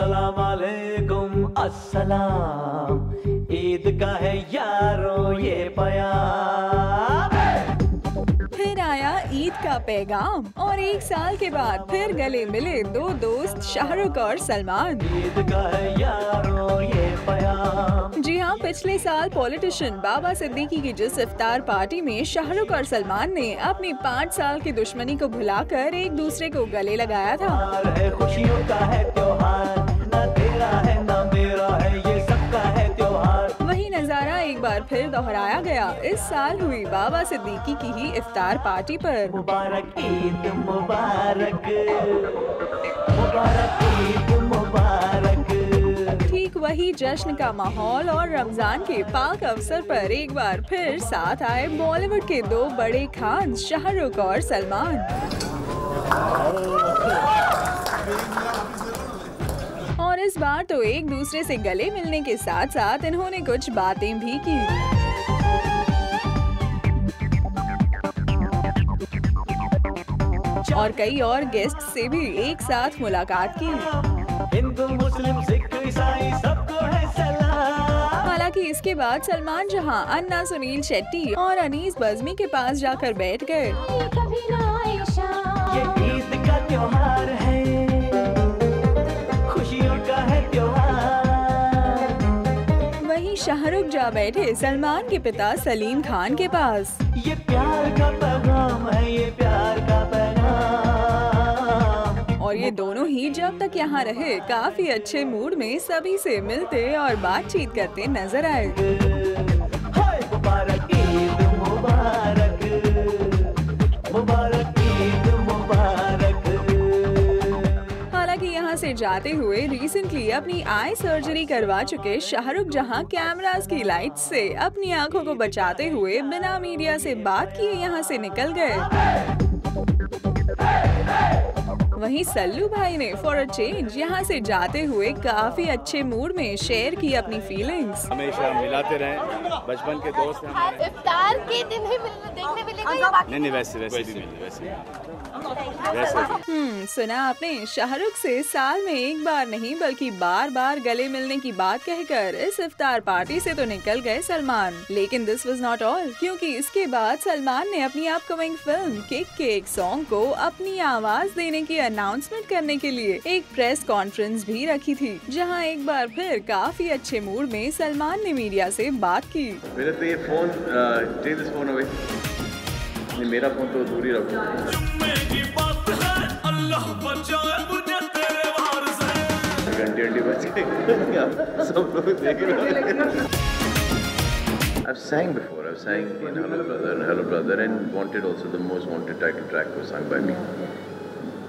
अस्सलाम वालेकुम अस्सलाम, ईद का है यारो ये प्यार। फिर आया ईद का पैगाम और 1 साल के बाद फिर गले मिले दो दोस्त शाहरुख और सलमान। ईद का है यारो ये प्यार। जी हाँ, पिछले साल पॉलिटिशियन बाबा सिद्दीकी की जिस इफ्तार पार्टी में शाहरुख और सलमान ने अपनी 5 साल की दुश्मनी को भुलाकर एक दूसरे को गले लगाया था। है खुशियों का है त्योहार, ना तेरा है ना मेरा है, ये सबका है त्योहार। वही नजारा एक बार फिर दोहराया गया इस साल हुई बाबा सिद्दीकी की ही इफ्तार पार्टी पर। मुबारक ईद मुबारक, मुबारक ईद मुबारक। ठीक वही जश्न का माहौल और रमजान के पाक अवसर पर एक बार फिर साथ आए बॉलीवुड के दो बड़े खान शाहरुख और सलमान। और इस बार तो एक दूसरे से गले मिलने के साथ साथ इन्होंने कुछ बातें भी की। और कई और गेस्ट से भी एक साथ मुलाकात की। हिंदू मुस्लिम सिख ईसाई सबको है सलाम। हालांकि इसके बाद सलमान जहां अन्ना सुनील शेट्टी और अनीस बज़मी के पास जाकर बैठ गए। ये ईद का त्योहार है, खुशियों का है त्योहार। वहीं शाहरुख जा बैठे सलमान के पिता सलीम खान के पास। ये प्यार का पैगाम है, ये प्यार का पैगाम। और ये दोनों ही जब तक यहाँ रहे काफी अच्छे मूड में सभी से मिलते और बातचीत करते नजर आए। मुबारक ईद मुबारक, मुबारक ईद मुबारक। हालांकि यहाँ से जाते हुए रिसेंटली अपनी आई सर्जरी करवा चुके शाहरुख जहाँ कैमरास की लाइट से अपनी आंखों को बचाते हुए बिना मीडिया से बात किए यहाँ से निकल गए। वहीं सल्लू भाई ने फॉर अ चेंज यहाँ से जाते हुए काफी अच्छे मूड में शेयर की अपनी फीलिंग्स। हमेशा मिलाते रहें, बचपन के दोस्त हैं हमारे। इफ्तार के दिन ही देखने मिलेगा या बाकी? नहीं वैसे भी मिले सुना आपने, शाहरुख से साल में एक बार नहीं बल्कि बार बार गले मिलने की बात कहकर इस इफ्तार पार्टी से तो निकल गए सलमान। लेकिन दिस वाज नॉट ऑल, क्योंकि इसके बाद सलमान ने अपनी अपकमिंग फिल्म किक के एक सॉन्ग को अपनी आवाज देने की अनाउंसमेंट करने के लिए एक प्रेस कॉन्फ्रेंस भी रखी थी, जहां एक बार फिर काफी अच्छे मूड में सलमान ने मीडिया से बात की। मेरे तो ये phone, take this phone away. मेरा फोन तो दूर ही रखो। घंटे बच गए, सब लोग देख रहे। I've sang before. I've sang in Hello Brother, and Wanted also, the most wanted track was sung by me.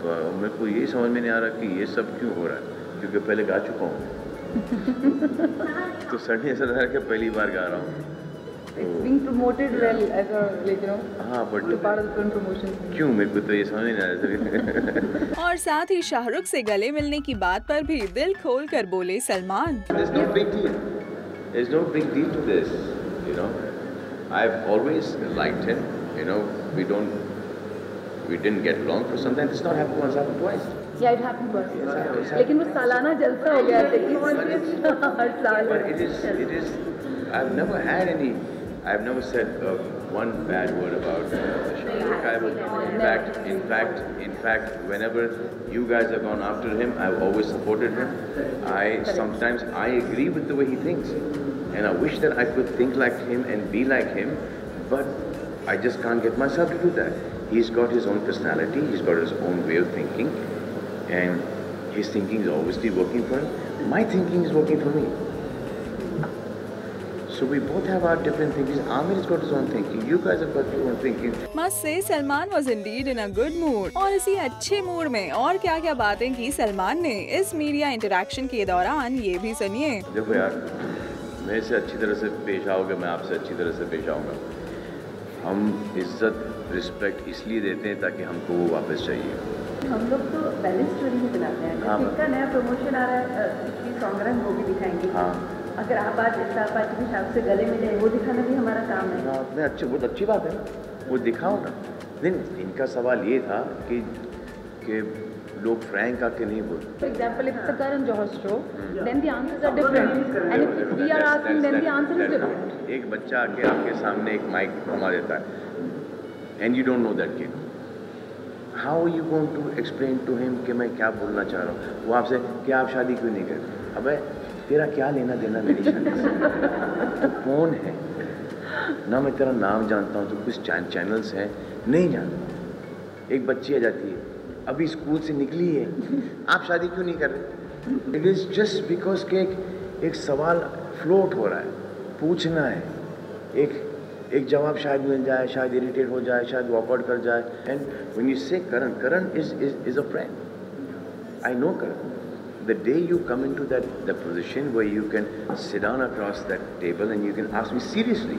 तो मेरे को ये समझ में नहीं आ रहा कि ये सब क्यों हो रहा है, क्योंकि पहले गा चुका हूँ। तो सडनली ऐसा लग रहा है कि पहली बार गा रहा हूँ। It's being promoted well as a, like, you know, हाँ, but part of the film promotion. क्यों, मेरे को तो ये समझ नहीं आ रहा। और साथ ही शाहरुख से गले मिलने की बात पर भी दिल खोल कर बोले Salman. There's no big deal. There's no big deal to this. You know, I've always liked him. You know, we didn't get along for some time. It's not happened once, happened twice. Yeah, it happened once. लेकिन वो सालाना जलसा हो गया था। हर साल। But it is. I've never had any. I've never said one bad word about Shahrukh. In fact, whenever you guys have gone after him, I've always supported him. Sometimes I agree with the way he thinks, and I wish that I could think like him and be like him, but I just can't get myself to do that. He's got his own personality. He's got his own way of thinking, and his thinking is obviously working for him. My thinking is working for me. So we both have our different thinkings. Amir has got his own thinking. You guys have got your own thinking. Must say Salman was indeed in a good mood. और इसी अच्छे mood में और क्या-क्या बातें की सलमान ने इस मीडिया इंटरैक्शन के दौरान, ये भी सुनिए। देखो यार, मेरे से अच्छी तरह से पेश आओगे, मैं आपसे अच्छी तरह से पेश आऊँगा। हम इज्जत, रिस्पेक्ट इसलिए देते हैं ताकि हमको वो वापस चाहिए। हम लोग तो बैलेंस स्टोरी ही बनाते हैं। हाँ, जिसका नया प्रमोशन आ रहा है, सॉन्ग रन वो भी दिखाएंगे। हाँ, अगर आप आज इफ्तार पार्टी के हिसाब से गले मिले, वो दिखाना भी हमारा काम है। हाँ, बहुत अच्छी बात है, वो दिखाओ ना। नहीं, इनका सवाल ये था कि कि लोग फ्रैंक आके नहीं बोलते। For example, if it's a Karan Johar show, then the answers are different. And if we are asking, then the answer is different. एक बच्चा आके आपके सामने एक माइक थमा देता है, and you don't know that kid. How are you going to explain to him कि मैं क्या बोलना चाह रहा हूँ? वो आपसे कि आप शादी क्यों नहीं करते? अबे तेरा क्या लेना देना मेरी शादी से? तो कौन है? ना मैं तेरा नाम जानता हूँ, तो कुछ चैनल्स हैं नहीं जानता। एक बच्ची आ जाती है, अभी स्कूल से निकली है, आप शादी क्यों नहीं कर रहे? इट इज़ जस्ट बिकॉज के एक सवाल फ्लोट हो रहा है, पूछना है, एक जवाब शायद मिल जाए, शायद इरिटेट हो जाए, शायद वॉकआउट कर जाए। And when you say Karan is a friend, I know Karan. The day you come into that position where you can sit down across that table and you can ask me seriously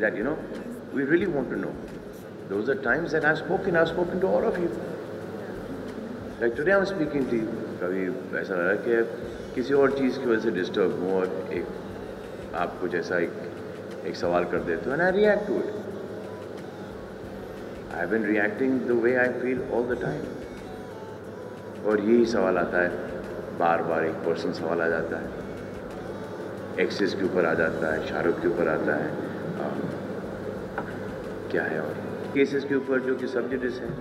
that, you know, we really want to know. Those are times that I've spoken to all of you. Like today I'm speaking to you. कभी ऐसा लगा कि किसी और चीज़ की वजह से disturb हूँ और एक आप कुछ ऐसा एक सवाल कर देते हो and I react to it. I've been reacting the way I feel all the time. और यही सवाल आता है, बार बार एक पर्सन सवाल आ जाता है, एक्सेस के ऊपर आ जाता है, शाहरुख के ऊपर आता है, क्या है और केसेस के ऊपर जो कि सब्जेक्ट्स हैं,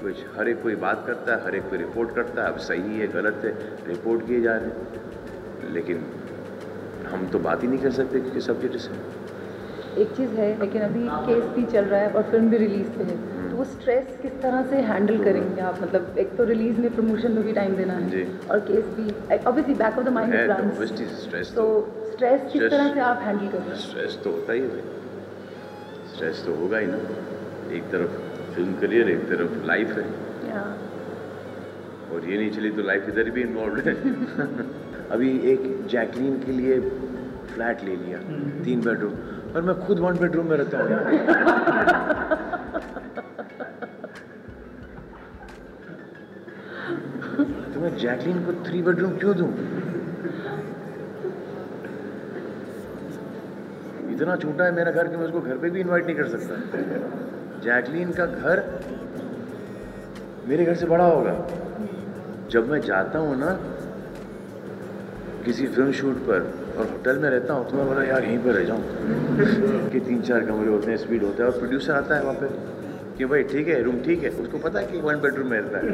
कुछ हर एक कोई बात करता है, हर एक कोई रिपोर्ट करता है, अब सही है गलत है रिपोर्ट किए जा रहे हैं, लेकिन हम तो बात ही नहीं कर सकते क्योंकि सब्जेक्ट्स हैं। एक चीज़ है, लेकिन अभी केस भी चल रहा है और फिल्म भी रिलीज पे है, तो वो स्ट्रेस किस तरह से हैंडल करेंगे आप? मतलब एक तो रिलीज में प्रमोशन में भी टाइम देना है और केस भी obviously back of the mind runs, तो स्ट्रेस किस तरह से आप हैंडल करेंगे? स्ट्रेस तो होता ही है, स्ट्रेस तो होगा ही ना। एक तरफ फिल्म करियर, एक तरफ लाइफ है, और ये नहीं चली तो लाइफ इधर भी इन्वॉल्व है। अभी एक जैकलीन के लिए फ्लैट ले लिया 3 बेडरूम, और मैं खुद 1 बेडरूम में रहता हूँ। तो मैं जैकलीन को 3 बेडरूम क्यों दूं? इतना छोटा है मेरा घर कि मैं उसको घर पे भी इनवाइट नहीं कर सकता। जैकलीन का घर मेरे घर से बड़ा होगा। जब मैं जाता हूँ ना किसी फिल्म शूट पर और होटल में रहता हूँ, तो मैं बोला यार यहीं पर रह जाऊँ कि 3-4 कमरे होते हैं, स्पीड होता है, और प्रोड्यूसर आता है वहाँ पे कि भाई ठीक है रूम ठीक है, उसको पता है कि 1 बेडरूम में रहता है।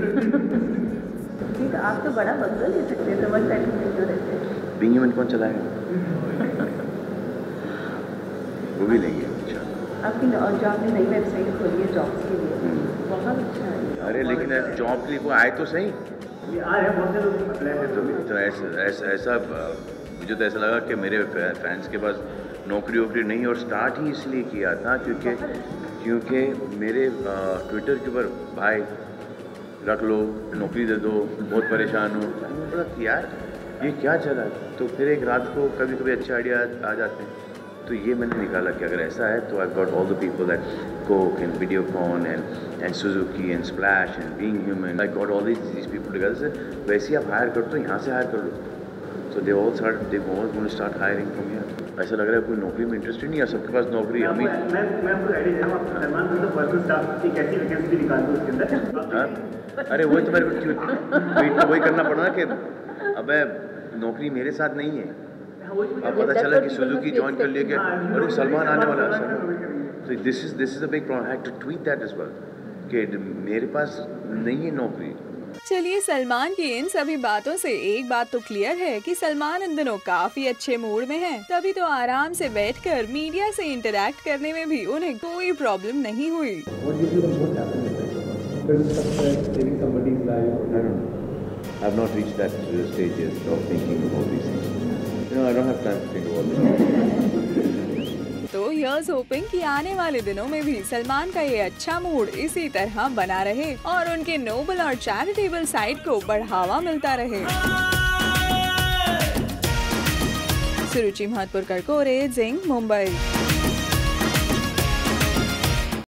ठीक, आप तो बड़ा बंगला ले सकते हैं, तो 1 बेडरूम में क्यों रहते हैं? बिंग इवेंट कौन चलाएगा? वो भी लेंगे आपकी और जो आपने नई वेबसाइट खोली है जॉब्स के लिए, बहुत अच्छा है। अरे लेकिन जॉब के लिए कोई आए तो सही। तो ऐसा मुझे तो ऐसा लगा कि मेरे फैंस के पास नौकरी वोकरी नहीं, और स्टार्ट ही इसलिए किया था क्योंकि मेरे ट्विटर के ऊपर भाई रख लो, नौकरी दे दो, बहुत परेशान हूँ। बोला कि यार ये क्या चला, तो फिर एक रात को कभी कभी अच्छे आइडिया आ जाते हैं, तो ये मैंने निकाला कि अगर ऐसा है तो I got all the people that Coke and Videocon and Suzuki and Splash and Being Human. I got all these people together. वैसे ही आप हायर कर दो, यहाँ से हायर कर लो। So they all going to start hiring from here. ऐसा लग रहा है कोई नौकरी में इंटरेस्टेड नहीं है, सबके पास नौकरी हम ही। मैं आपको आइडिया दे रहा हूँ, सलमान खान तो पर्सनल स्टाफ की कैसी वैकेंसी भी निकाल दो उसके अंदर। अरे वही तो मेरे को वही करना पड़ा ना कि अबे नौकरी मेरे साथ नहीं है। अब पता चला कि सुजुकी ज्वाइन कर लिया कि और सलमान आने वाला है। So this is a big problem. I had to tweet that as well कि मेरे पास नहीं है नौकरी। चलिए, सलमान की इन सभी बातों से एक बात तो क्लियर है कि सलमान इन दिनों काफी अच्छे मूड में हैं। तभी तो आराम से बैठकर मीडिया से इंटरैक्ट करने में भी उन्हें कोई प्रॉब्लम नहीं हुई। I've not reached that stage yet of thinking of all these things. You know, I don't have time to think of all this. तो here's hoping कि आने वाले दिनों में भी सलमान का ये अच्छा मूड इसी तरह बना रहे और उनके नोबल और चैरिटेबल साइड को बढ़ावा मिलता रहे। सुरुचि महतपुर, करकोरे, जिंग, मुंबई।